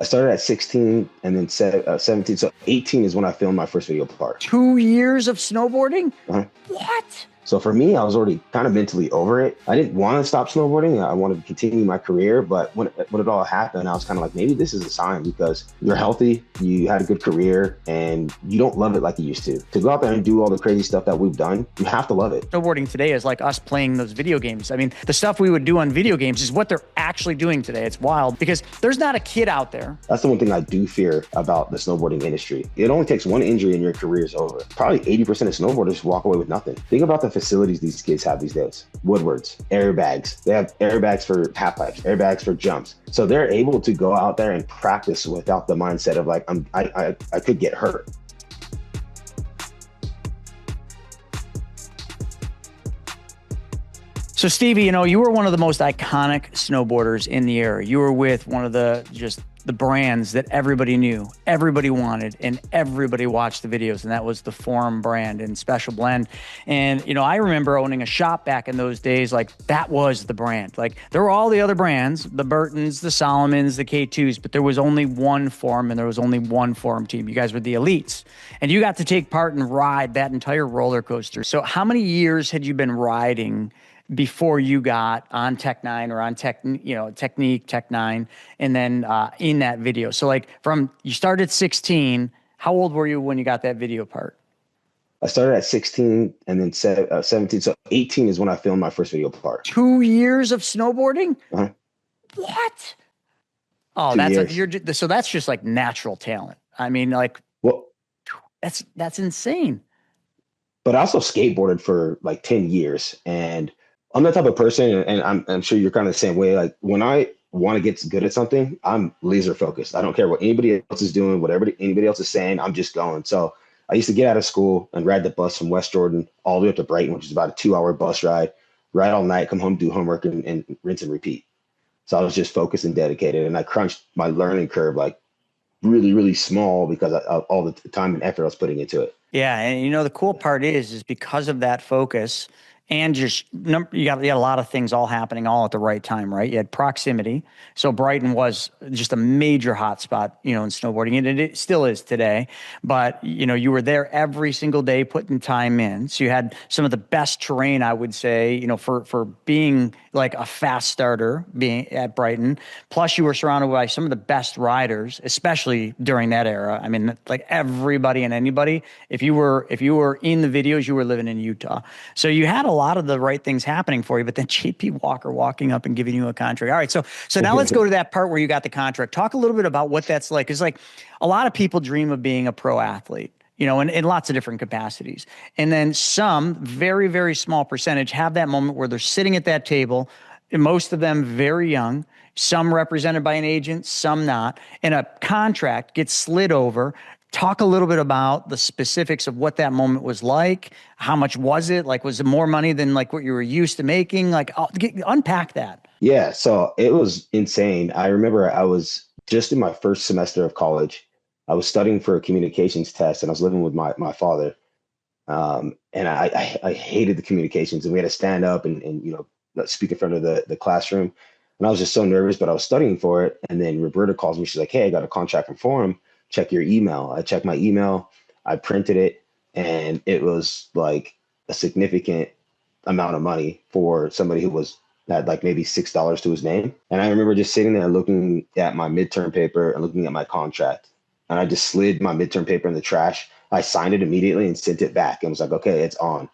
I started at 16 and then 17. So 18 is when I filmed my first video part. 2 years of snowboarding? Uh-huh. What? So for me, I was already kind of mentally over it. I didn't want to stop snowboarding. I wanted to continue my career. But when it all happened, I was kind of like, maybe this is a sign because you're healthy, you had a good career, and you don't love it like you used to. To go out there and do all the crazy stuff that we've done, you have to love it. Snowboarding today is like us playing those video games. I mean, the stuff we would do on video games is what they're actually doing today. It's wild because there's not a kid out there. That's the one thing I do fear about the snowboarding industry. It only takes one injury and your career is over. Probably 80% of snowboarders walk away with nothing. Think about the facilities these kids have these days. Woodwards, airbags. They have airbags for half pipes, airbags for jumps. So they're able to go out there and practice without the mindset of like, I could get hurt. So Stevie, you were one of the most iconic snowboarders in the era. You were with one of the brands that everybody knew, everybody wanted, and everybody watched the videos, and that was the Forum brand and Special Blend. And, I remember owning a shop back in those days, like that was the brand. Like there were all the other brands, the Burtons, the Solomons, the K2s, but there was only one Forum and there was only one Forum team. You guys were the elites, and you got to take part and ride that entire roller coaster. So how many years had you been riding before you got on Tech 9 or on Technique, Tech 9, and then in that video? So like you started at 16, how old were you when you got that video part? I started at 16 and then 17. So 18 is when I filmed my first video part. 2 years of snowboarding? Uh-huh. What? Oh, so that's just like natural talent. I mean, like, well, that's insane. But I also skateboarded for like 10 years, and I'm that type of person, and I'm sure you're kind of the same way. Like when I want to get good at something, I'm laser focused. I don't care what anybody else is doing, whatever anybody else is saying, I'm just going. So I used to get out of school and ride the bus from West Jordan all the way up to Brighton, which is about a 2-hour bus ride all night, come home, do homework, and rinse and repeat. So I was just focused and dedicated, and I crunched my learning curve like really, really small because of all the time and effort I was putting into it. Yeah, and the cool part is because of that focus. And just you got a lot of things all happening all at the right time, right? You had proximity. So Brighton was just a major hotspot, in snowboarding, and it still is today. But, you were there every single day putting time in. So you had some of the best terrain, I would say, for being like a fast starter being at Brighton. Plus you were surrounded by some of the best riders, especially during that era. I mean, like everybody and anybody, if you were in the videos, you were living in Utah. So you had a lot of the right things happening for you, but then JP Walker walking up and giving you a contract. All right. So now let's go to that part where you got the contract. Talk a little bit about what that's like. It's like a lot of people dream of being a pro athlete, in lots of different capacities. And then some very, very small percentage have that moment where they're sitting at that table, and most of them very young, some represented by an agent, some not, and a contract gets slid over. Talk a little bit about the specifics of what that moment was like. How much was it? Like, was it more money than like what you were used to making? Like, unpack that. Yeah, so it was insane. I remember I was just in my first semester of college. I was studying for a communications test, and I was living with my father. And I hated the communications, and we had to stand up and speak in front of the classroom. And I was just so nervous, but I was studying for it. And then Roberta calls me. She's like, "Hey, I got a contract from Forum. Check your email." I checked my email, I printed it, and it was like a significant amount of money for somebody who had like maybe $6 to his name. And I remember just sitting there looking at my midterm paper and looking at my contract. And I just slid my midterm paper in the trash. I signed it immediately and sent it back and was like, okay, it's on.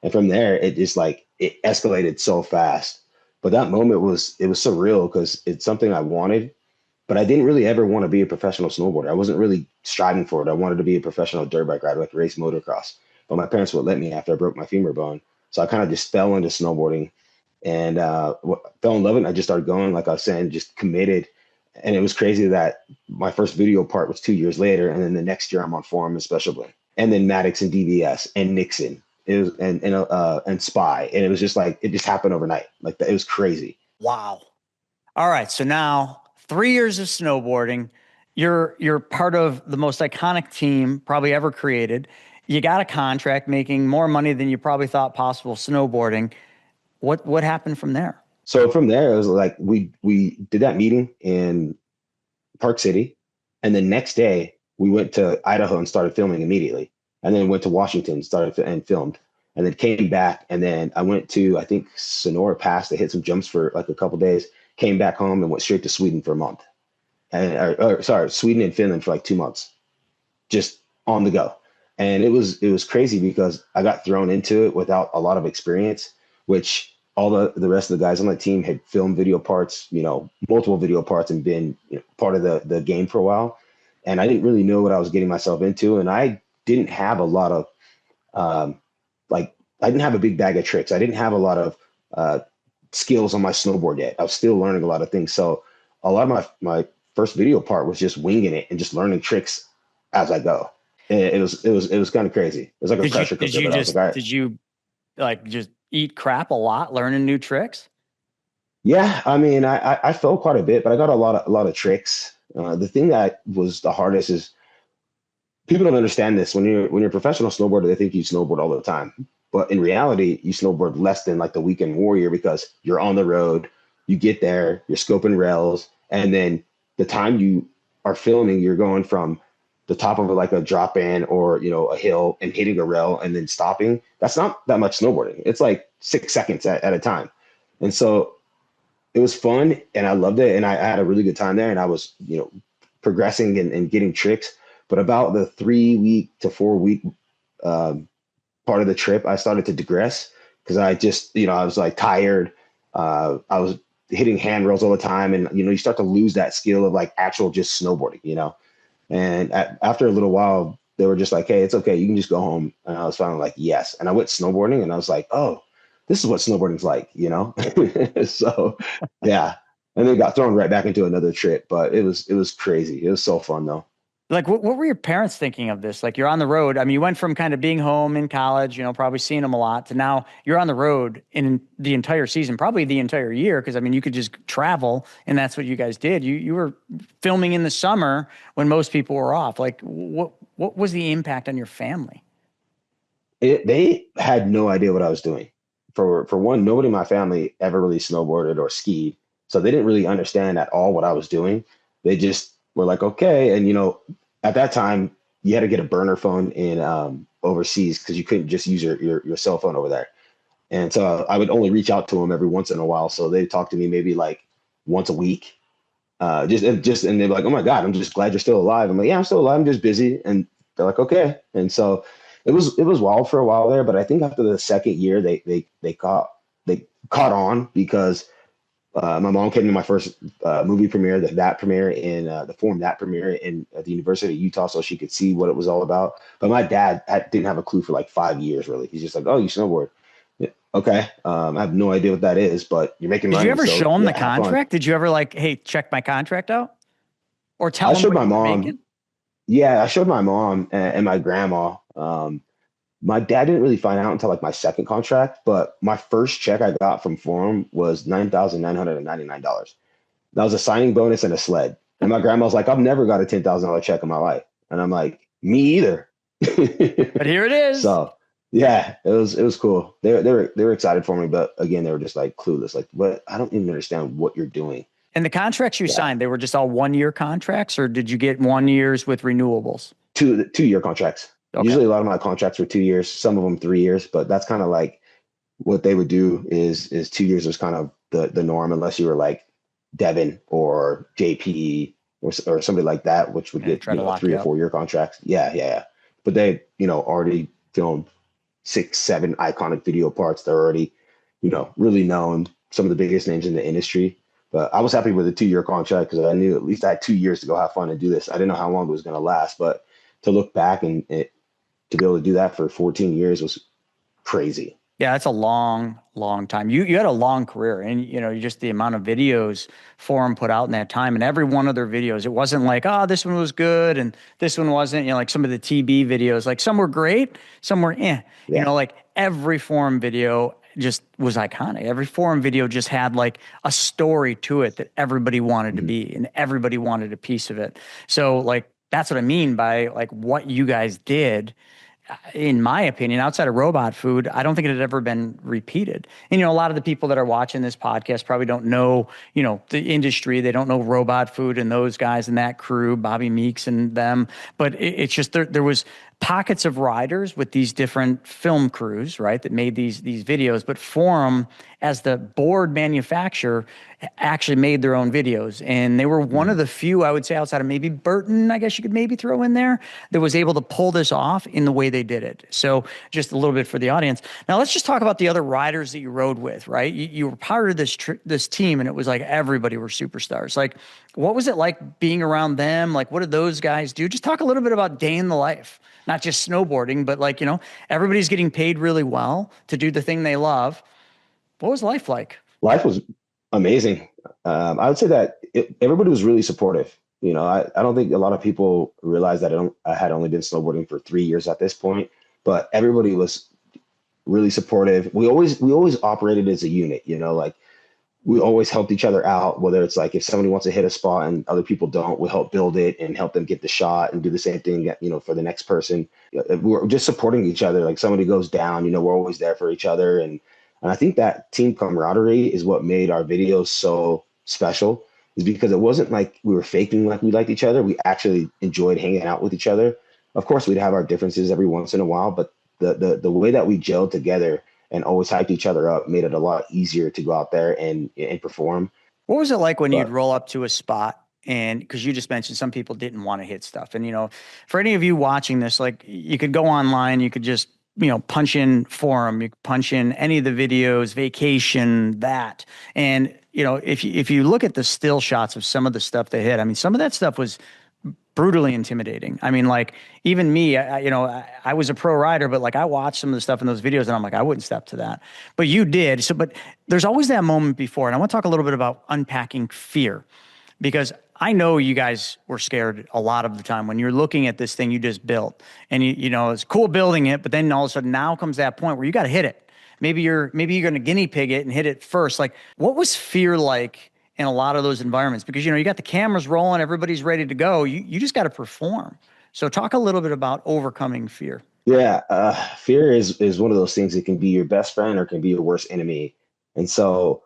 And from there, it just like, it escalated so fast. But that moment it was surreal because it's something I wanted, but I didn't really ever want to be a professional snowboarder. I wasn't really striving for it. I wanted to be a professional dirt bike rider, like race motocross. But my parents would let me after I broke my femur bone. So I kind of just fell into snowboarding and fell in love with it. And I just started going, like I was saying, just committed. And it was crazy that my first video part was 2 years later. And then the next year I'm on Forum and Special Blend. And then Maddox and DVS and Nixon. It was and Spy. And it was just like, it just happened overnight. Like that. It was crazy. Wow. All right. So now 3 years of snowboarding, you're part of the most iconic team probably ever created. You got a contract making more money than you probably thought possible snowboarding. What happened from there? So from there, it was like we did that meeting in Park City, and the next day we went to Idaho and started filming immediately, and then went to Washington, started and filmed, and then came back, and then I went to I think Sonora Pass to hit some jumps for like a couple days, came back home and went straight to Sweden for a month, and or sorry, Sweden and Finland for like 2 months, just on the go. And it was crazy because I got thrown into it without a lot of experience, which all the rest of the guys on the team had filmed video parts, multiple video parts, and been part of the game for a while. And I didn't really know what I was getting myself into. And I didn't have a lot of um, like I didn't have a big bag of tricks. I didn't have a lot of uh, skills on my snowboard yet. I was still learning a lot of things. So a lot of my first video part was just winging it and just learning tricks as I go. It was kind of crazy. It was like a pressure cooker, but I was like, all right. Did you like just eat crap a lot learning new tricks? Yeah, I mean, I fell quite a bit, but I got a lot of tricks. The thing that was the hardest is people don't understand this. When you're a professional snowboarder, they think you snowboard all the time, but in reality, you snowboard less than like the weekend warrior because you're on the road. You get there, you're scoping rails, and then the time you are filming, you're going from the top of like a drop in or a hill and hitting a rail and then stopping. That's not that much snowboarding. It's like 6 seconds at a time, and so it was fun and I loved it and I had a really good time there and I was, progressing and getting tricks. But about the 3 week to 4 week um, part of the trip, I started to digress because I just, I was like tired. I was hitting handrails all the time and, you start to lose that skill of like actual just snowboarding. And after a little while, they were just like, hey, it's okay. You can just go home. And I was finally like, yes. And I went snowboarding and I was like, oh, this is what snowboarding's like. So yeah. And then got thrown right back into another trip, but it was crazy. It was so fun though. Like, what were your parents thinking of this? Like, you're on the road. I mean, you went from kind of being home in college, probably seeing them a lot, to now you're on the road in the entire season, probably the entire year. Because I mean, you could just travel, and that's what you guys did. You were filming in the summer when most people were off. Like, what was the impact on your family? They had no idea what I was doing. For one, nobody in my family ever really snowboarded or skied, so they didn't really understand at all what I was doing. They just were like, okay, and at that time you had to get a burner phone in overseas because you couldn't just use your cell phone over there. And so I would only reach out to them every once in a while. So they talk to me maybe like once a week. And they're like, oh my God, I'm just glad you're still alive. I'm like, yeah, I'm still alive. I'm just busy. And they're like, okay. And so it was wild for a while there, but I think after the second year they caught on because my mom came to my first movie premiere, that premiere in the form that premiere in at the University of Utah, so she could see what it was all about. But my dad didn't have a clue for like 5 years, really. He's just like, "Oh, you snowboard? Yeah, okay. I have no idea what that is, but you're making Did you money, ever so show them the yeah, have fun." contract? Did you ever like, hey, check my contract out, or tell I them showed what my you were mom. making? Yeah, I showed my mom and my grandma. My dad didn't really find out until like my second contract, but my first check I got from Forum was $9,999. That was a signing bonus and a sled. And my grandma's like, I've never got a $10,000 check in my life. And I'm like, me either. But here it is. So yeah, it was cool. They were excited for me, but again, they were just like clueless. Like, what? I don't even understand what you're doing. And the contracts you Yeah, signed, they were just all 1 year contracts, or did you get 1 years with renewables? 2 year contracts. Okay. Usually, a lot of my contracts were 2 years. Some of them 3 years, but that's kind of like what they would do is 2 years was kind of the norm, unless you were like Devin or JP or somebody like that, which would Yeah, get try to lock three you or up. 4 year contracts. Yeah, yeah, yeah. But they already filmed 6, 7 iconic video parts. They're already really known, some of the biggest names in the industry. But I was happy with a 2 year contract because I knew at least I had 2 years to go have fun and do this. I didn't know how long it was going to last, but to look back and to be able to do that for 14 years was crazy. Yeah, that's a long, long time. You had a long career, and just the amount of videos Forum put out in that time, and every one of their videos, it wasn't like, oh, this one was good and this one wasn't. Like some of the TB videos, like some were great, some were eh. Yeah. Like every Forum video just was iconic. Every Forum video just had like a story to it that everybody wanted to Mhm. be, and everybody wanted a piece of it. So like that's what I mean by like what you guys did. in my opinion, outside of robot food, I don't think it had ever been repeated. And, a lot of the people that are watching this podcast probably don't know, the industry. They don't know robot food and those guys and that crew, Bobby Meeks and them. But it's just there was pockets of riders with these different film crews, right, that made these videos. But Forum, as the board manufacturer, actually made their own videos, and they were one of the few, I would say, outside of maybe Burton, I guess you could maybe throw in there, that was able to pull this off in the way they did it. So just a little bit for the audience. Now let's just talk about the other riders that you rode with, right? You were part of this team, and it was like everybody were superstars. Like, what was it like being around them? Like, what did those guys do? Just talk a little bit about day in the life, not just snowboarding, but like, everybody's getting paid really well to do the thing they love. What was life like? Life was amazing. I would say that everybody was really supportive. I don't think a lot of people realize that I had only been snowboarding for 3 years at this point, but everybody was really supportive. We always operated as a unit, like we always helped each other out, whether it's like if somebody wants to hit a spot and other people don't, we help build it and help them get the shot and do the same thing, for the next person. We're just supporting each other. Like somebody goes down, we're always there for each other. And I think that team camaraderie is what made our videos so special, is because it wasn't like we were faking like we liked each other. We actually enjoyed hanging out with each other. Of course, we'd have our differences every once in a while, but the way that we gelled together and always hyped each other up made it a lot easier to go out there and perform. What was it like when you'd But roll up to a spot? And because you just mentioned some people didn't want to hit stuff. And, for any of you watching this, like, you could go online, you could just, punch in forum, you could punch in any of the videos, vacation, that. And, if you look at the still shots of some of the stuff they hit, I mean, some of that stuff was brutally intimidating. I mean, like, even me, I was a pro rider, but like I watched some of the stuff in those videos and I'm like, I wouldn't step to that. But you did. So, but there's always that moment before. And I want to talk a little bit about unpacking fear, because I know you guys were scared a lot of the time when you're looking at this thing you just built, and it's cool building it, but then all of a sudden now comes that point where you got to hit it. Maybe you're going to guinea pig it and hit it first. Like, what was fear like in a lot of those environments? Because, you got the cameras rolling, everybody's ready to go. You just got to perform. So talk a little bit about overcoming fear. yeah, fear is one of those things that can be your best friend or can be your worst enemy. And so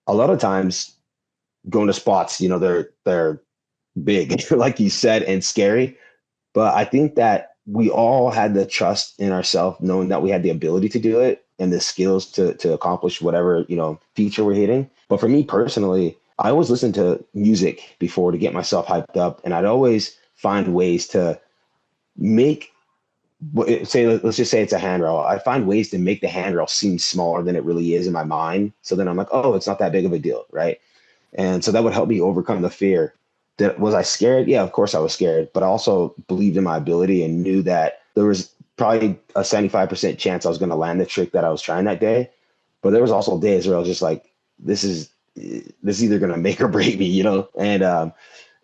a lot of times going to spots, they're big, like you said, and scary. But I think that we all had the trust in ourselves, knowing that we had the ability to do it and the skills to accomplish whatever, feature we're hitting. But for me personally, I always listen to music before to get myself hyped up. And I'd always find ways to make, let's just say it's a handrail. I find ways to make the handrail seem smaller than it really is in my mind. So then I'm like, oh, it's not that big of a deal, right? And so that would help me overcome the fear. Was I scared? Yeah, of course I was scared, but I also believed in my ability and knew that there was probably a 75% chance I was going to land the trick that I was trying that day. But there was also days where I was just like, this is either going to make or break me, And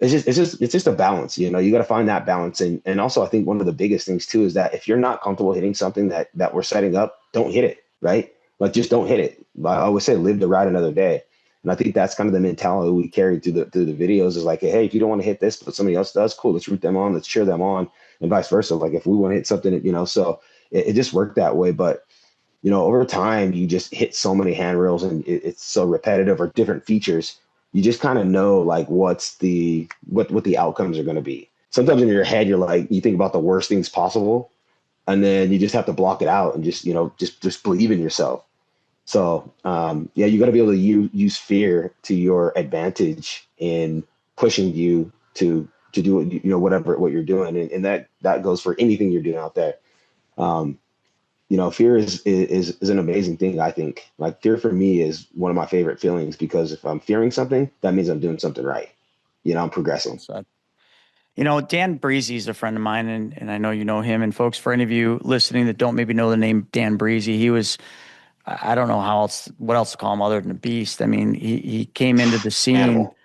it's just a balance, you got to find that balance. And also I think one of the biggest things too is that if you're not comfortable hitting something that we're setting up, don't hit it, right? Like, just don't hit it. I always say, live to ride another day. And I think that's kind of the mentality we carry through the videos, is like, hey, if you don't want to hit this, but somebody else does, cool, let's root them on, let's cheer them on, and vice versa. Like, if we want to hit something, so it just worked that way. But, over time, you just hit so many handrails and it's so repetitive, or different features. You just kind of know like what the outcomes are going to be. Sometimes in your head, you're like, you think about the worst things possible, and then you just have to block it out and just believe in yourself. So, yeah, you got to be able to use fear to your advantage in pushing you to do whatever what you're doing, and that goes for anything you're doing out there. Um, fear is an amazing thing. I think, like, fear for me is one of my favorite feelings, because if I'm fearing something, that means I'm doing something right. I'm Well progressing. said. Dan Breezy is a friend of mine, and I know you know him. And folks, for any of you listening that don't maybe know the name Dan Breezy, he was, I don't know what else to call him other than a beast. I mean, he came into the scene, Animal.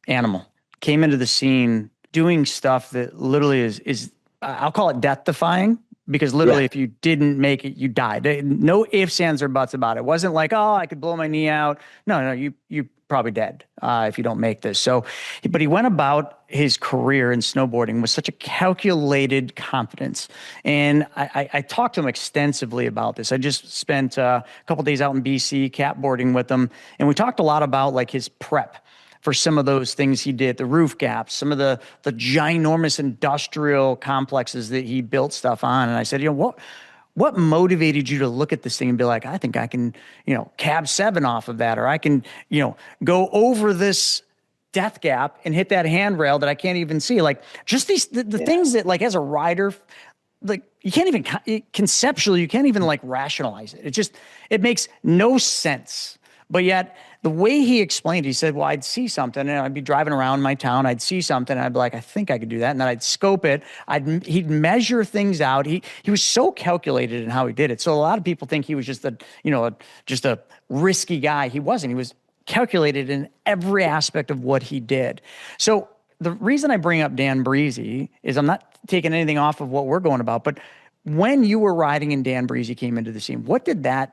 animal, came into the scene doing stuff that literally is I'll call it death defying. because Yeah, literally if you didn't make it, you died. No ifs, ands, or buts about it. It wasn't like, oh, I could blow my knee out. No, no, you probably dead if you don't make this. So, but he went about his career in snowboarding with such a calculated confidence. And I talked to him extensively about this. I just spent a couple days out in BC catboarding with him, and we talked a lot about like his prep for some of those things he did, the roof gaps, some of the ginormous industrial complexes that he built stuff on. And I said, what motivated you to look at this thing and be like, I think I can, cab seven off of that, or I can, go over this death gap and hit that handrail that I can't even see. Like just the yeah, things that like as a rider, like you can't even conceptually, you can't even like rationalize it. It makes no sense. But yet the way he explained, he said, well, I'd see something and I'd be driving around my town. I'd see something and I'd be like, I think I could do that. And then I'd scope it. He'd measure things out. He was so calculated in how he did it. So a lot of people think he was just just a risky guy. He wasn't. He was calculated in every aspect of what he did. So the reason I bring up Dan Breezy is I'm not taking anything off of what we're going about, but when you were riding and Dan Breezy came into the scene, what did that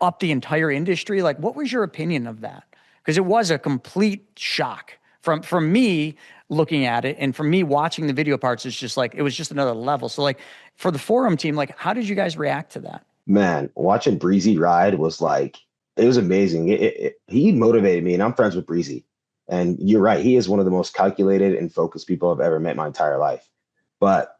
up the entire industry? Like, what was your opinion of that? Because it was a complete shock from me looking at it, and from me watching the video parts. It's just like it was just another level. So, like for the forum team, like how did you guys react to that? man, watching Breezy ride was like it was amazing. He motivated me, and I'm friends with Breezy. And you're right, he is one of the most calculated and focused people I've ever met in my entire life. But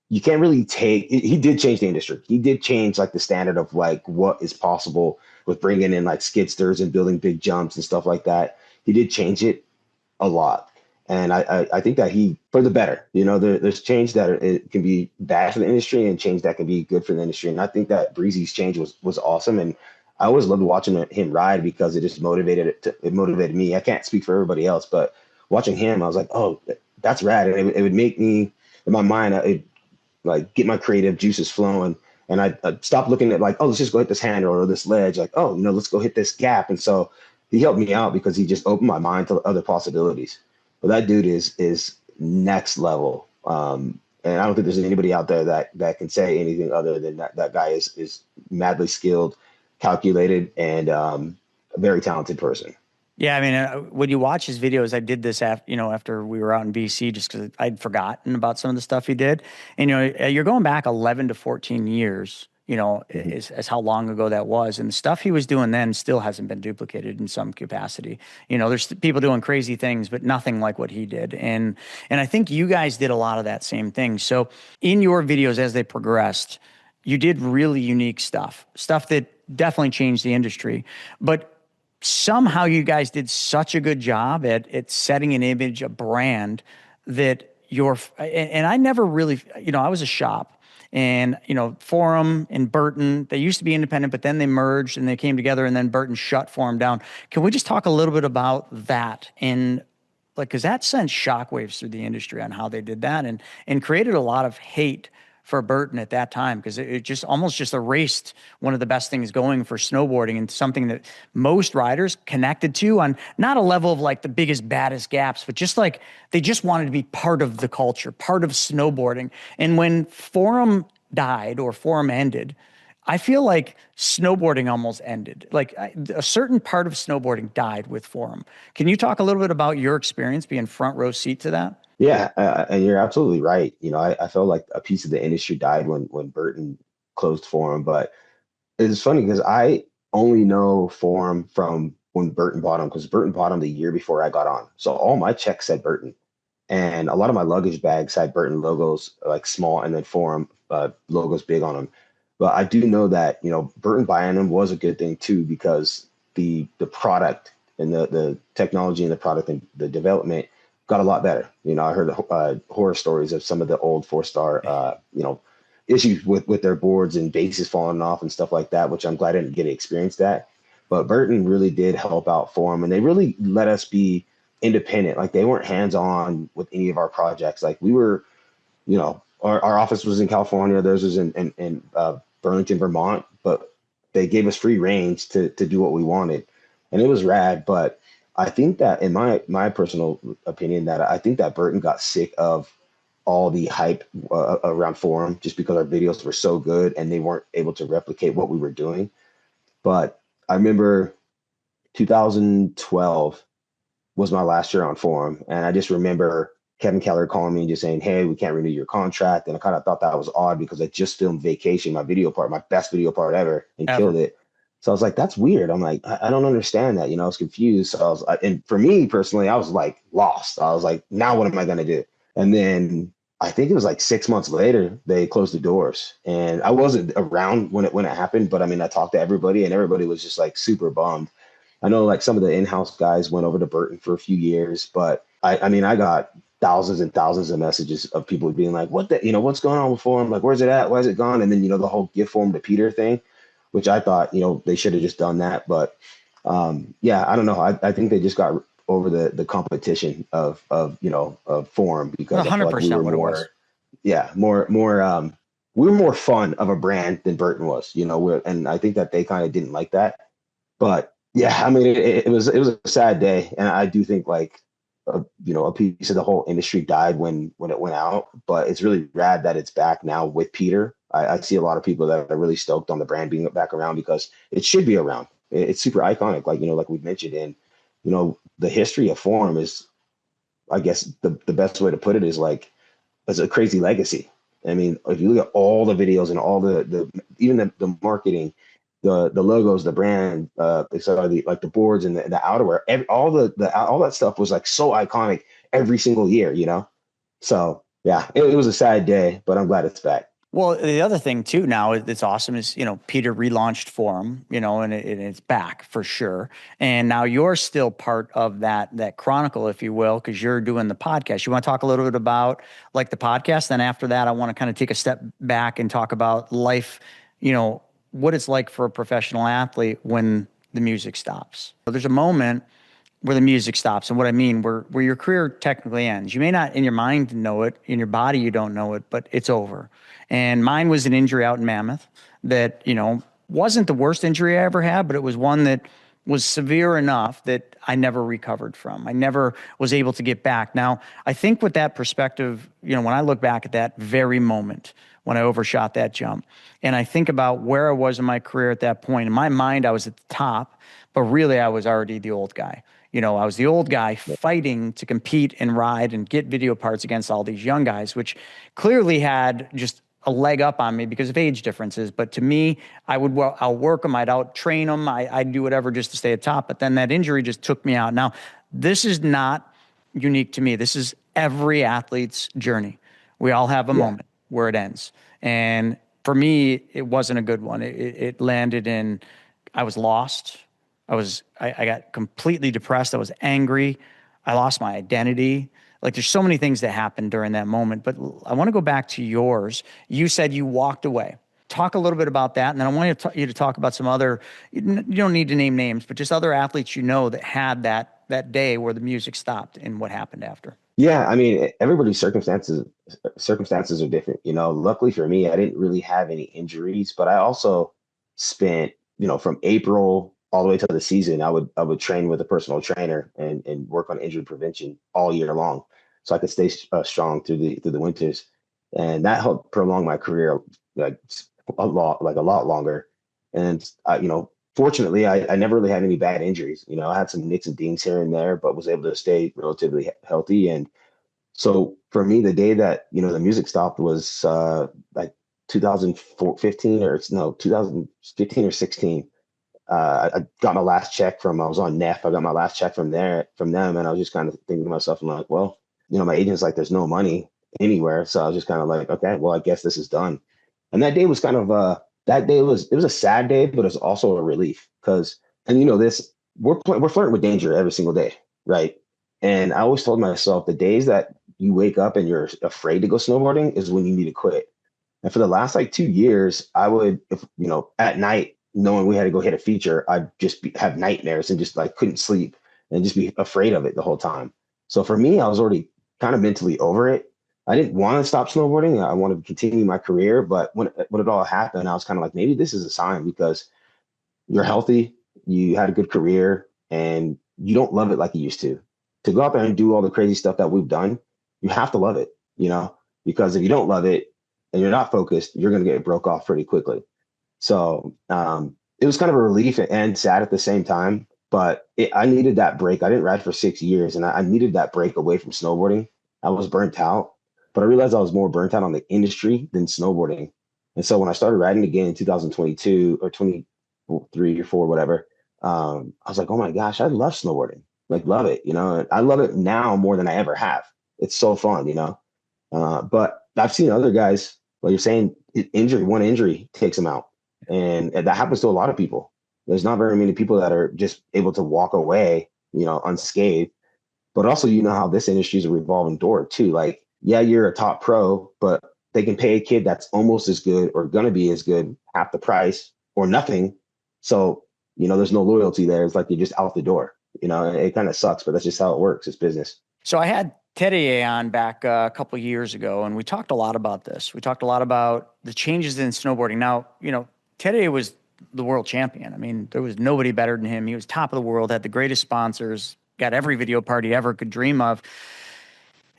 you can't really take he did change the industry. He did change like the standard of like what is possible with bringing in like skidsters and building big jumps and stuff like that. He did change it a lot. And I think that he for the better, there's change that it can be bad for the industry and change that can be good for the industry. And I think that Breezy's change was awesome. And I always loved watching him ride because it motivated me. I can't speak for everybody else, but watching him, I was like, oh, that's rad. And it would make me in my mind, it like get my creative juices flowing. And I stopped looking at like, oh, let's just go hit this handle or this ledge. Like, oh, let's go hit this gap. And so he helped me out because he just opened my mind to other possibilities. But that dude is next level. And I don't think there's anybody out there that can say anything other than that guy is madly skilled, calculated, and a very talented person. Yeah, I mean, when you watch his videos, I did this after we were out in BC, just because I'd forgotten about some of the stuff he did. And you're going back 11 to 14 years. Mhm. As how long ago that was, and the stuff he was doing then still hasn't been duplicated in some capacity. There's people doing crazy things, but nothing like what he did. And I think you guys did a lot of that same thing. So in your videos as they progressed, you did really unique stuff that definitely changed the industry, but somehow you guys did such a good job at setting an image, a brand that and I never really, I was a shop and, Forum and Burton, they used to be independent, but then they merged and they came together and then Burton shut Forum down. Can we just talk a little bit about that? And like, cause that sent shockwaves through the industry on how they did that and created a lot of hate for Burton at that time because it just almost just erased one of the best things going for snowboarding and something that most riders connected to on not a level of like the biggest, baddest gaps, but just like they just wanted to be part of the culture, part of snowboarding. And when Forum died or Forum ended, I feel like snowboarding almost ended. Like a certain part of snowboarding died with Forum. Can you talk a little bit about your experience being front row seat to that? Yeah, and you're absolutely right. I felt like a piece of the industry died when Burton closed Forum, but it's funny because I only know Forum from when Burton bought them because Burton bought them the year before I got on. So all my checks said Burton, and a lot of my luggage bags had Burton logos, like small, and then Forum logos big on them. But I do know that Burton buying them was a good thing too because the product and the technology and the product and the development got a lot better. I heard horror stories of some of the old four-star issues with their boards and bases falling off and stuff like that, which I'm glad I didn't get to experience that. But Burton really did help out Forum, and they really let us be independent. Like they weren't hands on with any of our projects. Like we were, our office was in California, theirs was in Burlington, Vermont, but they gave us free range to do what we wanted, and it was rad. But I think that, in my personal opinion, that I think that Burton got sick of all the hype around Forum just because our videos were so good and they weren't able to replicate what we were doing. But I remember 2012 was my last year on Forum, and I just remember Kevin Keller calling me and just saying, "Hey, we can't renew your contract." And I kind of thought that was odd because I just filmed Vacation, my video part, my best video part ever, and killed Ever. it. So I was like, "That's weird." I'm like, I don't understand that. I was confused. So and for me personally, I was like lost. I was like, "Now what am I gonna do?" And then I think it was like 6 months later they closed the doors, and I wasn't around when it happened. But I mean, I talked to everybody, and everybody was just like super bummed. I know like some of the in-house guys went over to Burton for a few years, but I mean, I got thousands and thousands of messages of people being like, what the, what's going on with Forum? Like, where's it at? Why is it gone? And then, the whole give Forum to Peter thing, which I thought, they should have just done that. But yeah, I don't know. I think they just got over the competition of Forum because I feel like we 100% were what it was. more, yeah, more, we were more fun of a brand than Burton was, and I think that they kind of didn't like that. But yeah, I mean, it was a sad day, and I do think like a piece of the whole industry died when it went out. But it's really rad that it's back now with Peter. I see a lot of people that are really stoked on the brand being back around because it should be around. It's super iconic, like like we mentioned, and the history of Forum is, I guess the best way to put it is like it's a crazy legacy. I mean, if you look at all the videos and all the even the marketing, the logos, the brand, etc., like the boards and the outerwear, all that stuff was like so iconic every single year. So yeah, it was a sad day, but I'm glad it's back. Well, the other thing too now that's awesome is, Peter relaunched Forum, and it's back for sure. And now you're still part of that chronicle, if you will, because you're doing the podcast. You want to talk a little bit about like the podcast? Then after that, I want to kind of take a step back and talk about life, what it's like for a professional athlete when the music stops. So there's a moment where the music stops. And what I mean, where your career technically ends. You may not in your mind know it, in your body you don't know it, but it's over. And mine was an injury out in Mammoth that, wasn't the worst injury I ever had, but it was one that was severe enough that I never recovered from. I never was able to get back. Now, I think with that perspective, when I look back at that very moment when I overshot that jump, and I think about where I was in my career at that point, in my mind, I was at the top, but really I was already the old guy. I was the old guy fighting to compete and ride and get video parts against all these young guys, which clearly had just a leg up on me because of age differences. But to me, I'll work them, I'd out train them, I'd do whatever just to stay at top. But then that injury just took me out. Now, this is not unique to me. This is every athlete's journey. We all have a Yeah, moment where it ends. And for me, it wasn't a good one. It landed in, I was lost. I got completely depressed. I was angry. I lost my identity. Like there's so many things that happened during that moment, but I want to go back to yours. You said you walked away. Talk a little bit about that. And then I want you to talk about some other, you don't need to name names, but just other athletes, that had that day where the music stopped and what happened after. yeah. I mean, everybody's circumstances are different. Luckily for me, I didn't really have any injuries, but I also spent, from April all the way to the season, I would train with a personal trainer and work on injury prevention all year long, so I could stay strong through the winters, and that helped prolong my career like a lot longer. And fortunately, I never really had any bad injuries. I had some nicks and dings here and there, but was able to stay relatively healthy. And so for me, the day that the music stopped was like 2015 or no 2015 or 16. I got my last check from I was on NEF. I got my last check from them, and I was just kind of thinking to myself, I'm like, well, my agent's like, there's no money anywhere, so I was just kind of like, okay, well, I guess this is done. And that day was kind of that day was a sad day, but it's also a relief because and this we're flirting with danger every single day, right? And I always told myself the days that you wake up and you're afraid to go snowboarding is when you need to quit. And for the last like 2 years, I would, if at night, knowing we had to go hit a feature, I'd just have nightmares and just like couldn't sleep and just be afraid of it the whole time. So for me, I was already kind of mentally over it. I didn't want to stop snowboarding. I wanted to continue my career, but when it all happened, I was kind of like, maybe this is a sign because you're healthy, you had a good career, and you don't love it like you used to. To go out there and do all the crazy stuff that we've done, you have to love it, you know? because if you don't love it and you're not focused, you're going to get broke off pretty quickly. So it was kind of a relief and sad at the same time. But I needed that break. I didn't ride for 6 years, and I needed that break away from snowboarding. I was burnt out, but I realized I was more burnt out on the industry than snowboarding. And so when I started riding again in 2022 or 23 or four, whatever, I was like, oh my gosh, I love snowboarding. Like, love it. I love it now more than I ever have. It's so fun. But I've seen other guys, like you're saying, one injury takes them out. And that happens to a lot of people. There's not very many people that are just able to walk away, unscathed. But also, how this industry is a revolving door too. Like, yeah, you're a top pro, but they can pay a kid that's almost as good or gonna be as good, half the price or nothing. So, there's no loyalty there. It's like you're just out the door. And it kind of sucks, but that's just how it works. It's business. So I had Teddy on back a couple of years ago, and we talked a lot about this. We talked a lot about the changes in snowboarding. Now, Teddy was the world champion. I mean, there was nobody better than him. He was top of the world, had the greatest sponsors, got every video part he ever could dream of.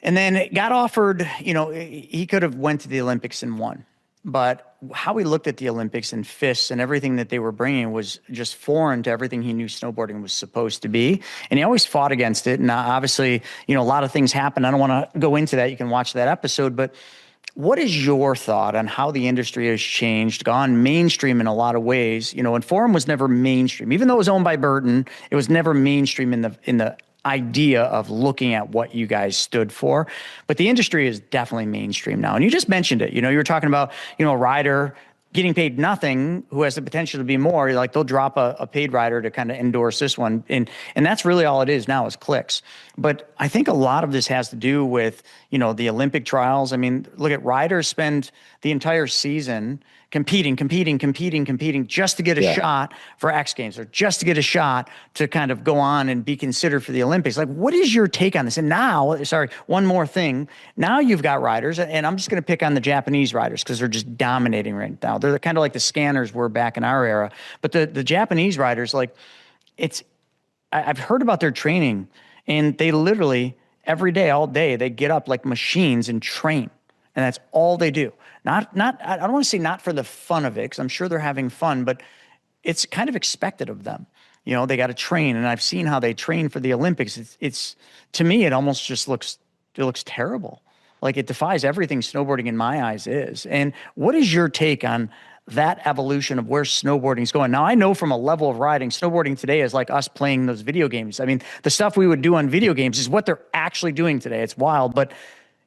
And then it got offered, he could have went to the Olympics and won. But how he looked at the Olympics and FIS and everything that they were bringing was just foreign to everything he knew snowboarding was supposed to be. And he always fought against it. And obviously, a lot of things happened. I don't want to go into that. You can watch that episode. But what is your thought on how the industry has changed, gone mainstream in a lot of ways? And Forum was never mainstream. Even though it was owned by Burton, it was never mainstream in the idea of looking at what you guys stood for. But the industry is definitely mainstream now. And you just mentioned it. You were talking about, a rider getting paid nothing who has the potential to be more. Like, they'll drop a paid rider to kind of endorse this one. And that's really all it is now, is clicks. But I think a lot of this has to do with, the Olympic trials. I mean, look at riders spend the entire season competing just to get a shot for X Games, or just to get a shot to kind of go on and be considered for the Olympics. Like, what is your take on this? And now, one more thing. Now you've got riders, and I'm just going to pick on the Japanese riders because they're just dominating right now. They're kind of like the scanners were back in our era. But the Japanese riders, I've heard about their training, and they literally every day, all day, they get up like machines and train. And that's all they do. I don't want to say not for the fun of it, because I'm sure they're having fun, but it's kind of expected of them. They got to train, and I've seen how they train for the Olympics. It's to me, it almost just looks terrible. Like, it defies everything snowboarding in my eyes is. And what is your take on that evolution of where snowboarding is going? Now, I know from a level of riding, snowboarding today is like us playing those video games. I mean, the stuff we would do on video games is what they're actually doing today. It's wild, but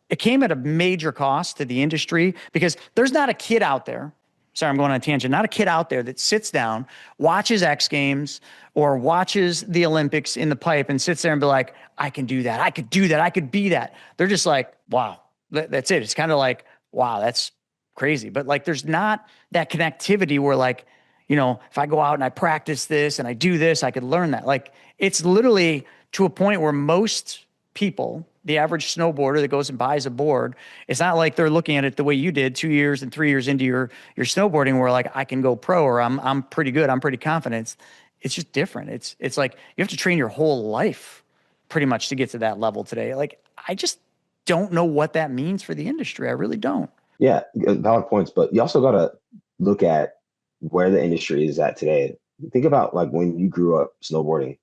it came at a major cost to the industry, because there's not a kid out there. Sorry, I'm going on a tangent. Not a kid out there that sits down, watches X Games or watches the Olympics in the pipe and sits there and be like, I can do that. I could do that. I could be that. They're just like, wow, that's it. It's kind of like, wow, that's crazy. But like, there's not that connectivity where, like, if I go out and I practice this and I do this, I could learn that. Like, it's literally to a point where most people, the average snowboarder that goes and buys a board, it's not like they're looking at it the way you did 2 years and 3 years into your snowboarding, where like, I can go pro, or I'm pretty good, I'm pretty confident. It's just different. It's like you have to train your whole life pretty much to get to that level today. Like, I just don't know what that means for the industry. I really don't. Yeah, valid points. But you also got to look at where the industry is at today. Think about, like, when you grew up snowboarding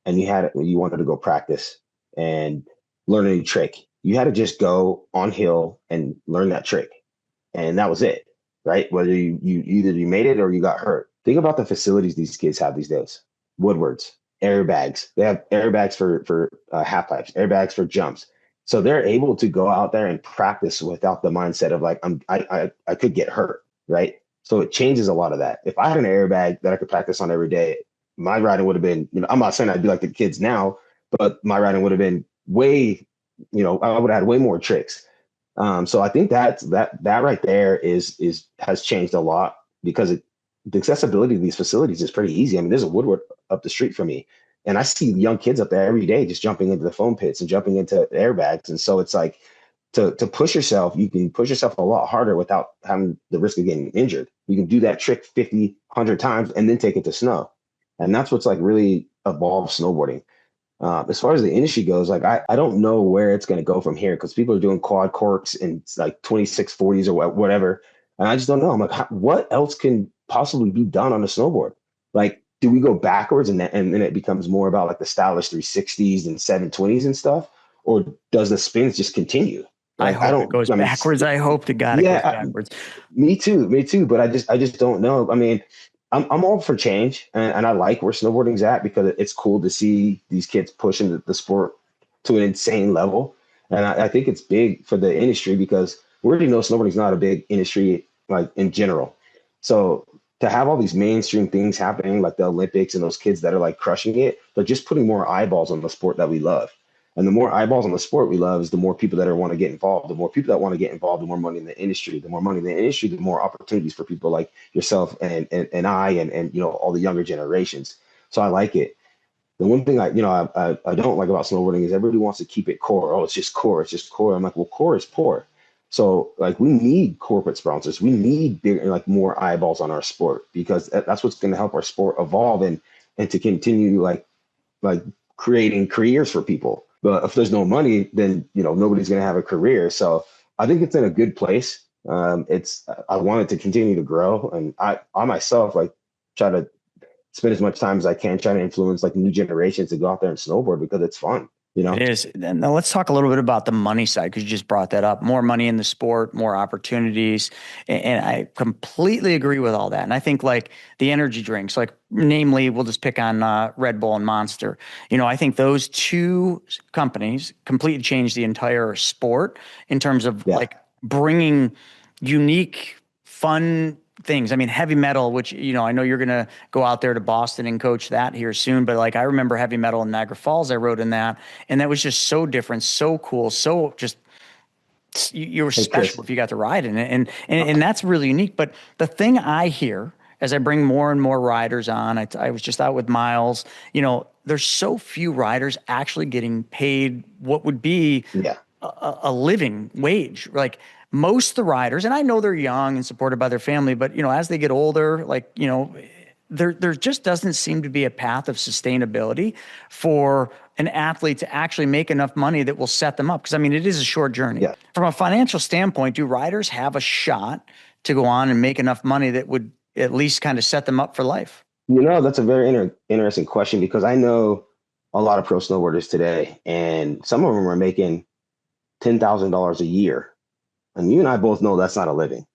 and you wanted to go practice and learn a new trick. You had to just go on hill and learn that trick, and that was it, right? Whether you either you made it or you got hurt. Think about the facilities these kids have these days. Woodwards, airbags. They have airbags for half pipes, airbags for jumps. So they're able to go out there and practice without the mindset of like, I could get hurt, right? So it changes a lot of that. If I had an airbag that I could practice on every day, my riding would have been, I'm not saying I'd be like the kids now, but my riding would have been way, I would have had way more tricks. So I think that right there has changed a lot, because the accessibility of these facilities is pretty easy. I mean, there's a Woodward up the street from me, and I see young kids up there every day just jumping into the foam pits and jumping into airbags. And so it's like, to push yourself, you can push yourself a lot harder without having the risk of getting injured. You can do that trick 50, 100 times and then take it to snow. And that's what's like really evolved snowboarding. As far as the industry goes, like I don't know where it's going to go from here because people are doing quad corks and like 2640s or whatever. And I just don't know. I'm like, what else can possibly be done on a snowboard? Like, do we go backwards and then it becomes more about like the stylish 360s and 720s and stuff? Or does the spins just continue? I Like, I hope it don't, goes I mean, backwards. I hope to God it goes yeah, backwards. me too. But I just don't know. I mean, I'm all for change, and I like where snowboarding's at because it's cool to see these kids pushing the sport to an insane level, and I think it's big for the industry because we already know snowboarding's not a big industry like in general. So to have all these mainstream things happening, like the Olympics and those kids that are like crushing it, they're just putting more eyeballs on the sport that we love. And the more eyeballs on the sport we love is the more people that are want to get involved. The more people that want to get involved, the more money in the industry. The more money in the industry, the more opportunities for people like yourself and I and all the younger generations. So I like it. The one thing I don't like about snowboarding is everybody wants to keep it core. Oh, it's just core. It's just core. I'm like, well, core is poor. So like we need corporate sponsors. We need bigger, like more eyeballs on our sport because that's what's going to help our sport evolve and to continue like creating careers for people. But if there's no money, then nobody's going to have a career. So I think it's in a good place. I want it to continue to grow, and I myself like try to spend as much time as I can trying to influence like new generations to go out there and snowboard because it's fun. You It know? is. And now let's talk a little bit about the money side because you just brought that up. More money in the sport, more opportunities. And I completely agree with all that. And I think like the energy drinks, like namely, we'll just pick on Red Bull and Monster. I think those two companies completely changed the entire sport in terms of Yeah. like bringing unique, fun things. I mean, heavy metal, which, I know you're going to go out there to Boston and coach that here soon, but like I remember heavy metal in Niagara Falls, I rode in that, and that was just so different, so cool, so just you were Hey, special Chris. if you got to ride in it. And, and, Uh, and that's really unique. But the thing I hear as I bring more and more riders on, I was just out with Miles, there's so few riders actually getting paid what would be yeah. a living wage. Like most of the riders, and I know they're young and supported by their family, but as they get older, like, there just doesn't seem to be a path of sustainability for an athlete to actually make enough money that will set them up. Because I mean, it is a short journey. Yeah. From a financial standpoint, do riders have a shot to go on and make enough money that would at least kind of set them up for life? That's a very interesting question because I know a lot of pro snowboarders today, and some of them are making $10,000 a year. And you and I both know that's not a living.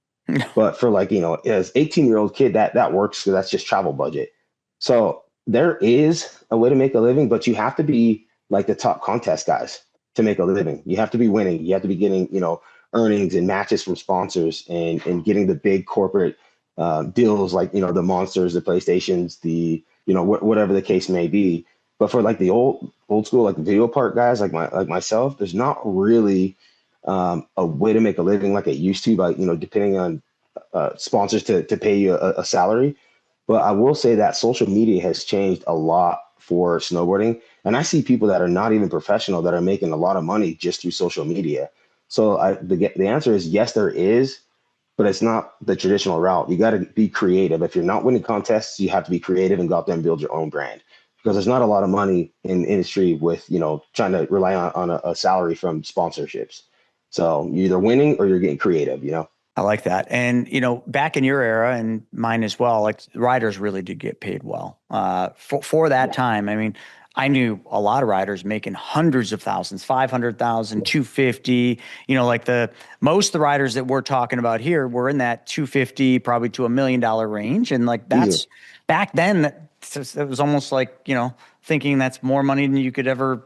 But for like, as 18-year-old kid, that works because that's just travel budget. So there is a way to make a living, but you have to be like the top contest guys to make a living. You have to be winning. You have to be getting, earnings and matches from sponsors and getting the big corporate deals like, the Monsters, the PlayStations, the, whatever the case may be. But for like the old school, like video part guys, like myself, there's not really a way to make a living like it used to by, depending on sponsors to pay you a salary. But I will say that social media has changed a lot for snowboarding. And I see people that are not even professional that are making a lot of money just through social media. So the answer is yes, there is, but it's not the traditional route. You got to be creative. If you're not winning contests, you have to be creative and go out there and build your own brand because there's not a lot of money in the industry with, trying to rely on a salary from sponsorships. So you're either winning or you're getting creative. I like that. And, back in your era and mine as well, like riders really did get paid well. For that Yeah, time, I mean, I knew a lot of riders making hundreds of thousands, 500,000, 250. Like most of the riders that we're talking about here were in that 250, probably to $1 million range. And like easily. that's back then, it was almost like, thinking that's more money than you could ever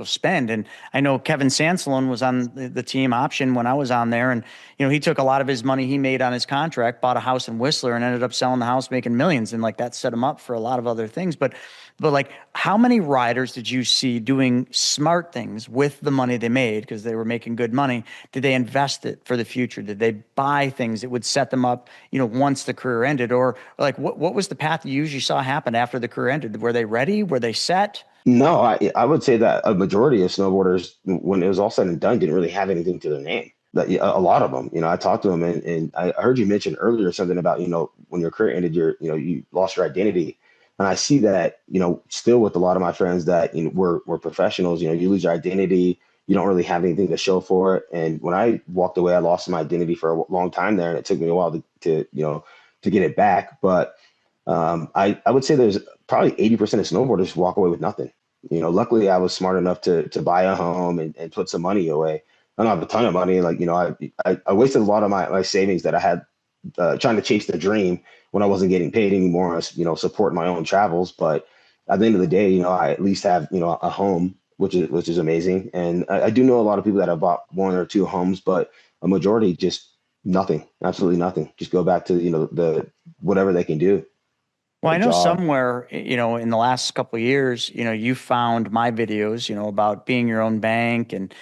spend. And I know Kevin Sansalon was on the team option when I was on there, and he took a lot of his money he made on his contract, bought a house in Whistler, and ended up selling the house, making millions, and like that set him up for a lot of other things. But like, how many riders did you see doing smart things with the money they made because they were making good money? Did they invest it for the future? Did they buy things that would set them up, once the career ended? Or like, what was the path you usually saw happen after the career ended? Were they ready? Were they set? No, I would say that a majority of snowboarders, when it was all said and done, didn't really have anything to their name. That a lot of them, I talked to them and I heard you mention earlier something about, when your career ended, you lost your identity. And I see that, still with a lot of my friends that, we're professionals. You lose your identity. You don't really have anything to show for it. And when I walked away, I lost my identity for a long time there, and it took me a while to get it back. But I would say there's probably 80% of snowboarders walk away with nothing. Luckily I was smart enough to buy a home and put some money away. I don't have a ton of money. Like, I wasted a lot of my savings that I had trying to chase the dream when I wasn't getting paid anymore. I was, supporting my own travels. But at the end of the day, I at least have, a home, which is amazing. And I do know a lot of people that have bought one or two homes, but a majority just nothing, absolutely nothing. Just go back to, the whatever they can do, Well, a I know job. somewhere, in the last couple of years, you found my videos, about being your own bank and,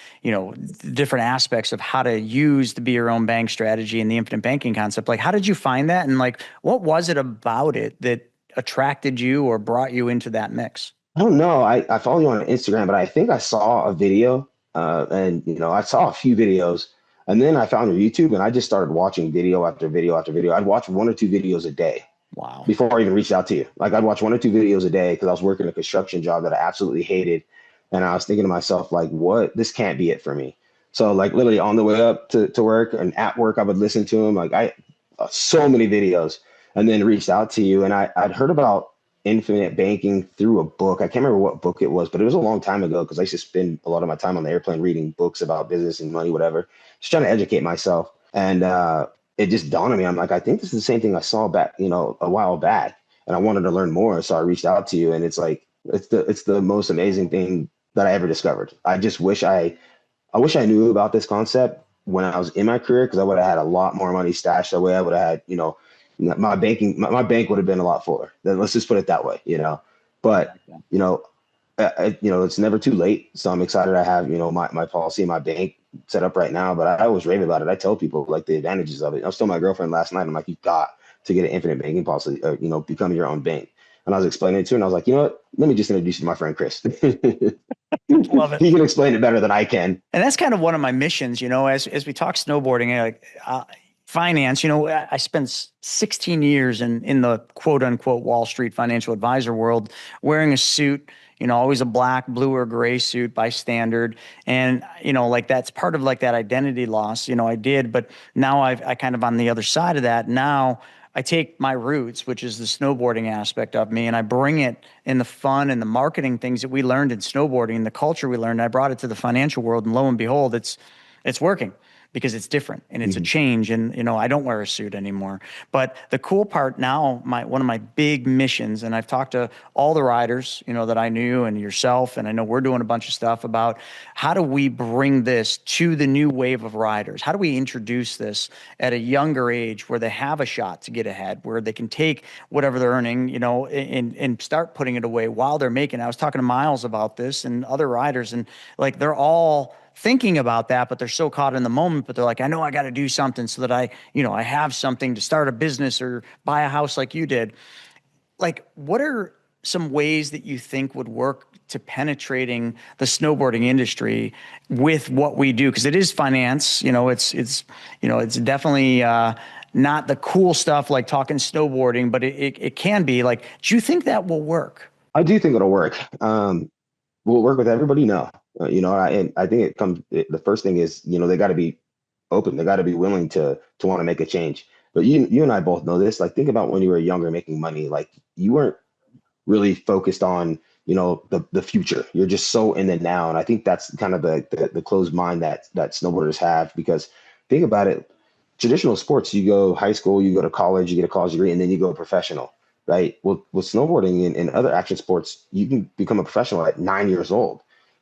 different aspects of how to use the be your own bank strategy and the infinite banking concept. Like, how did you find that? And like, what was it about it that attracted you or brought you into that mix? I don't know. I follow you on Instagram, but I think I saw a video, and I saw a few videos, and then I found your YouTube, and I just started watching video after video after video. I'd watch one or two videos a day Wow. before I even reached out to you. Like, I'd watch one or two videos a day because I was working a construction job that I absolutely hated, and I was thinking to myself, like, what? This can't be it for me. So, like, literally on the way up to work and at work, I would listen to them. Like, I so many videos, and then reached out to you, and I'd heard about infinite banking through a book. I can't remember what book it was, but it was a long time ago because I used to spend a lot of my time on the airplane reading books about business and money, whatever, just trying to educate myself. And it just dawned on me. I'm like, I think this is the same thing I saw back, a while back, and I wanted to learn more. So I reached out to you, and it's like it's the most amazing thing that I ever discovered. I wish I knew about this concept when I was in my career because I would have had a lot more money stashed away. I would have had, my bank would have been a lot fuller. Then let's just put it that way. But you know, it's never too late. So I'm excited I have, my policy and my bank set up right now. But I always rave about it. I tell people like the advantages of it. I was telling my girlfriend last night, I'm like, you got to get an infinite banking policy, or, become your own bank. And I was explaining it to her, and I was like, you know what? Let me just introduce you to my friend Chris. Love it. He can explain it better than I can. And that's kind of one of my missions, as we talk snowboarding, like finance. I spent 16 years in the quote unquote Wall Street financial advisor world, wearing a suit. Always a black, blue, or gray suit by standard, and like that's part of like that identity loss. I did, but now I kind of on the other side of that now. I take my roots, which is the snowboarding aspect of me, and I bring it in the fun and the marketing things that we learned in snowboarding and the culture we learned. I brought it to the financial world, and lo and behold, it's working because it's different and it's a Mhm. change. And I don't wear a suit anymore. But the cool part now, one of my big missions, and I've talked to all the riders, that I knew and yourself, and I know we're doing a bunch of stuff about how do we bring this to the new wave of riders? How do we introduce this at a younger age where they have a shot to get ahead, where they can take whatever they're earning, and start putting it away while they're making it. I was talking to Miles about this and other riders, and like they're all thinking about that, but they're so caught in the moment, but they're like, I know I got to do something so that I have something to start a business or buy a house like you did. Like, what are some ways that you think would work to penetrating the snowboarding industry with what we do? Because it is finance, it's definitely not the cool stuff like talking snowboarding, but it can be. Like, do you think that will work? I do think it'll work. Will it work with everybody? No. And I think the first thing is, they got to be open. They got to be willing to want to make a change. But you and I both know this. Like, think about when you were younger making money. Like, you weren't really focused on, the future. You're just so in the now. And I think that's kind of the closed mind that snowboarders have. Because think about it, traditional sports, you go high school, you go to college, you get a college degree, and then you go professional, right? Well, with snowboarding and other action sports, you can become a professional at 9 years old.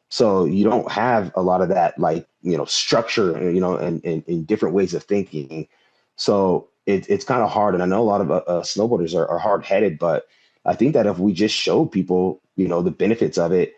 So you don't have a lot of that, like, structure, and different ways of thinking. So it's kind of hard. And I know a lot of snowboarders are hard headed, but I think that if we just show people, the benefits of it,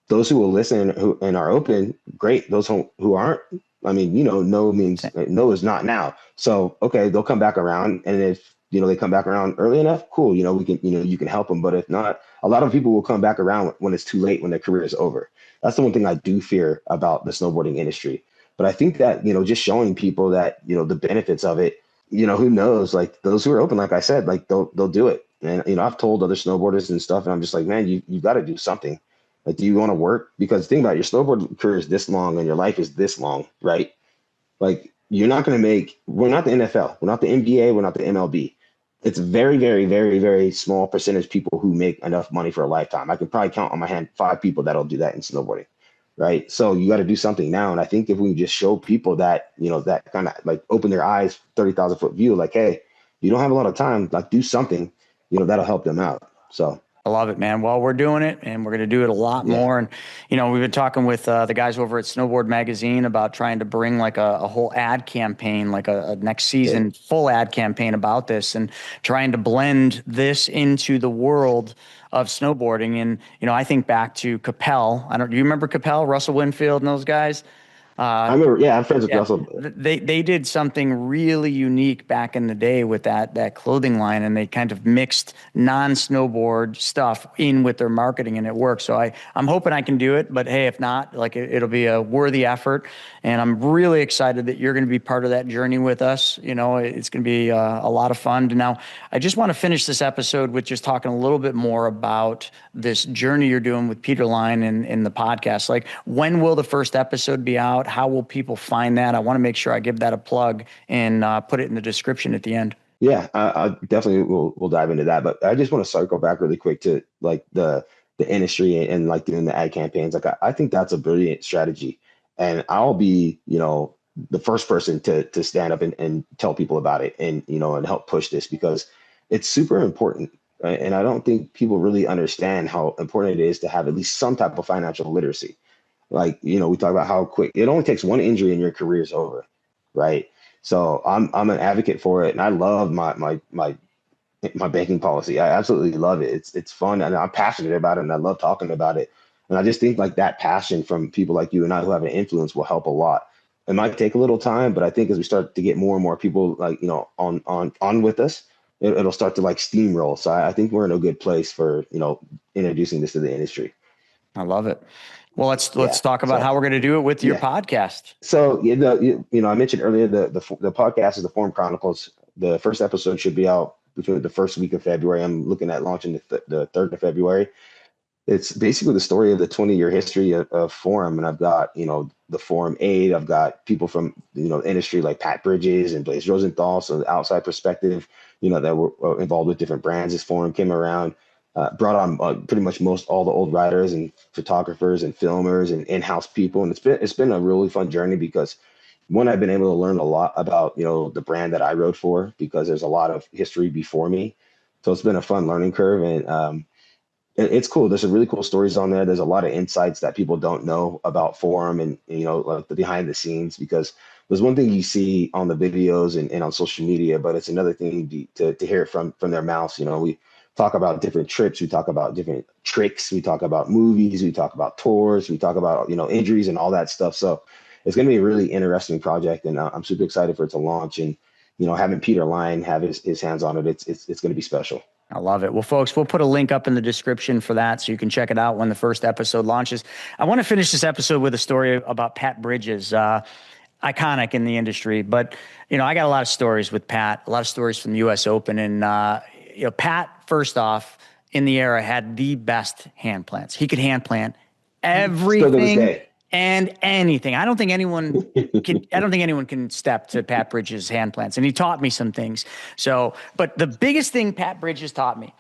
those who will listen and are open, great. Those who aren't, I mean, no means no is not now. So, okay, they'll come back around. And if, they come back around early enough, cool. We can, you can help them. But if not, a lot of people will come back around when it's too late, when their career is over. That's the one thing I do fear about the snowboarding industry. But I think that, just showing people that, the benefits of it, who knows, like those who are open, like I said, like they'll do it. And, I've told other snowboarders and stuff, and I'm just like, man, you got to do something. Like, do you want to work? Because think about it, your snowboard career is this long and your life is this long, right? Like, you're not going to make, we're not the NFL, we're not the NBA, we're not the MLB. It's very, very, very, very small percentage people who make enough money for a lifetime. I can probably count on my hand 5 people that'll do that in snowboarding, right? So you got to do something now. And I think if we just show people that, that kind of like open their eyes, 30,000 foot view, like, hey, you don't have a lot of time, like do something, that'll help them out. So I love it, man. Well, we're doing it, and we're going to do it a lot yeah, more. And we've been talking with the guys over at Snowboard Magazine about trying to bring like a whole ad campaign, like a next yeah. season full ad campaign about this, and trying to blend this into the world of snowboarding. And I think back to Capel. Do you remember Capel, Russell Winfield, and those guys? I Uh, remember, yeah, I'm friends with yeah, Russell. they did something really unique back in the day with that clothing line, and they kind of mixed non-snowboard stuff in with their marketing, and it worked. So I'm hoping I can do it, but hey, if not, like it'll be a worthy effort, and I'm really excited that you're going to be part of that journey with us. It's going to be a lot of fun. Now, I just want to finish this episode with just talking a little bit more about this journey you're doing with Peter Line in the podcast. Like, when will the first episode be out? How will people find that? I want to make sure I give that a plug and put it in the description at the end. Yeah, I definitely will dive into that. But I just want to circle back really quick to like the industry and like doing the ad campaigns. Like I think that's a brilliant strategy. And I'll be, the first person to stand up and tell people about it and and help push this because it's super important. Right? And I don't think people really understand how important it is to have at least some type of financial literacy. Like, we talk about how quick it only takes one injury and your career is over, right? So I'm an advocate for it, and I love my banking policy. I absolutely love it. It's fun, and I'm passionate about it, and I love talking about it. And I just think like that passion from people like you and I who have an influence will help a lot. It might take a little time, but I think as we start to get more and more people like on with us, it'll start to like steamroll. So I think we're in a good place for introducing this to the industry. I love it. Well, let's Yeah. talk about So how we're going to do it with your yeah. podcast. So yeah, I mentioned earlier the podcast is the Forum Chronicles. The first episode should be out between the first week of February. I'm looking at launching the 3rd of February. It's basically the story of the 20-year history of Forum, and I've got the Forum aid. I've got people from industry like Pat Bridges and Blaze Rosenthal, so the outside perspective, that were involved with different brands as Forum came around. Brought on pretty much all the old writers and photographers and filmers and in-house people, and it's been a really fun journey because one, I've been able to learn a lot about the brand that I wrote for because there's a lot of history before me, so it's been a fun learning curve, and it's cool. There's some really cool stories on there. There's a lot of insights that people don't know about Forum and like the behind the scenes because there's one thing you see on the videos and on social media, but it's another thing to hear it from their mouths. We talk about different trips, we talk about different tricks, we talk about movies, we talk about tours, we talk about injuries and all that stuff. So it's going to be a really interesting project, and I'm super excited for it to launch. And having Peter Line have his hands on it, it's going to be special. I love it. Well, folks, we'll put a link up in the description for that so you can check it out when the first episode launches. I want to finish this episode with a story about Pat Bridges, iconic in the industry. But, I got a lot of stories with Pat, a lot of stories from the U.S. Open. And, Pat, first off, in the era, had the best hand plants. He could hand plant Still to this everything day. and anything. I don't think anyone can step to Pat Bridges' hand plants, and he taught me some things. So, but the biggest thing Pat Bridges taught me,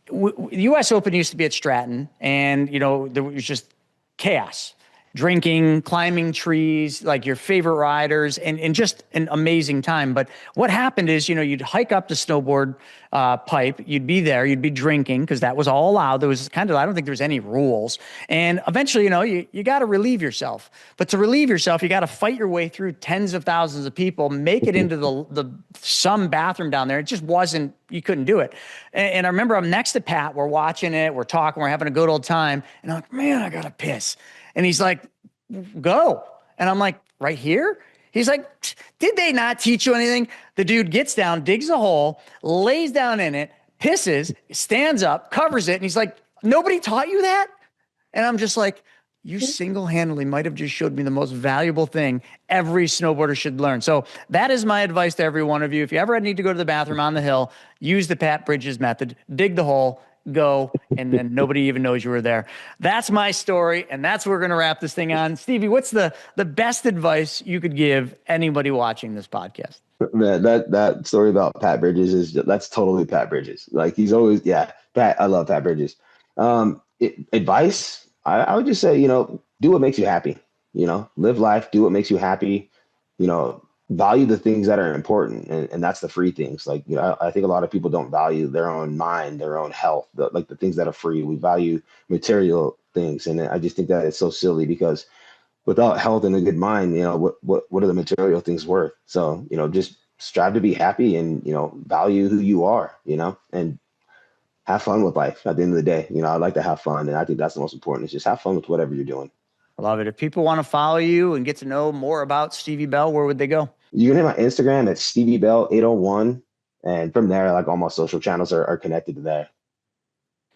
the U.S. Open used to be at Stratton, and there was just chaos. Drinking, climbing trees, like your favorite riders, and just an amazing time. But what happened is, you'd hike up the snowboard pipe, you'd be there, you'd be drinking because that was all allowed. There was I don't think there was any rules. And eventually, you got to relieve yourself. But to relieve yourself, you got to fight your way through tens of thousands of people, make it into some bathroom down there. It just wasn't, you couldn't do it. And I remember I'm next to Pat, we're watching it, we're talking, we're having a good old time. And I'm like, man, I got to piss. And he's like, go. And I'm like, right here? He's like, did they not teach you anything? The dude gets down, digs a hole, lays down in it, pisses, stands up, covers it. And he's like, nobody taught you that? And I'm just like, you single-handedly might have just showed me the most valuable thing every snowboarder should learn. So that is my advice to every one of you. If you ever need to go to the bathroom on the hill, use the Pat Bridges method, dig the hole, go, and then nobody even knows you were there. That's my story, and that's what we're going to wrap this thing on. Stevie, what's the best advice you could give anybody watching this podcast? Man, that story about Pat Bridges that's totally Pat Bridges. Like he's always, yeah, Pat. I love Pat Bridges. Advice, I would just say, do what makes you happy. Live life, do what makes you happy. Value the things that are important, and that's the free things. Like, I think a lot of people don't value their own mind, their own health, the things that are free. We value material things, and I just think that it's so silly because without health and a good mind, what are the material things worth? So, just strive to be happy and, value who you are, and have fun with life at the end of the day. I like to have fun. And I think that's the most important is just have fun with whatever you're doing. I love it. If people want to follow you and get to know more about Stevie Bell, where would they go? You can hit my Instagram at Stevie Bell 801. And from there, like all my social channels are connected to there.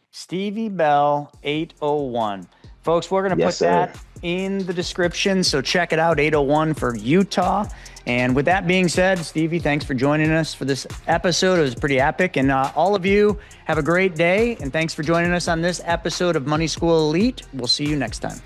Stevie Bell 801. Folks, we're going to put that in the description. So check it out, 801 for Utah. And with that being said, Stevie, thanks for joining us for this episode. It was pretty epic. And all of you have a great day. And thanks for joining us on this episode of Money School Elite. We'll see you next time.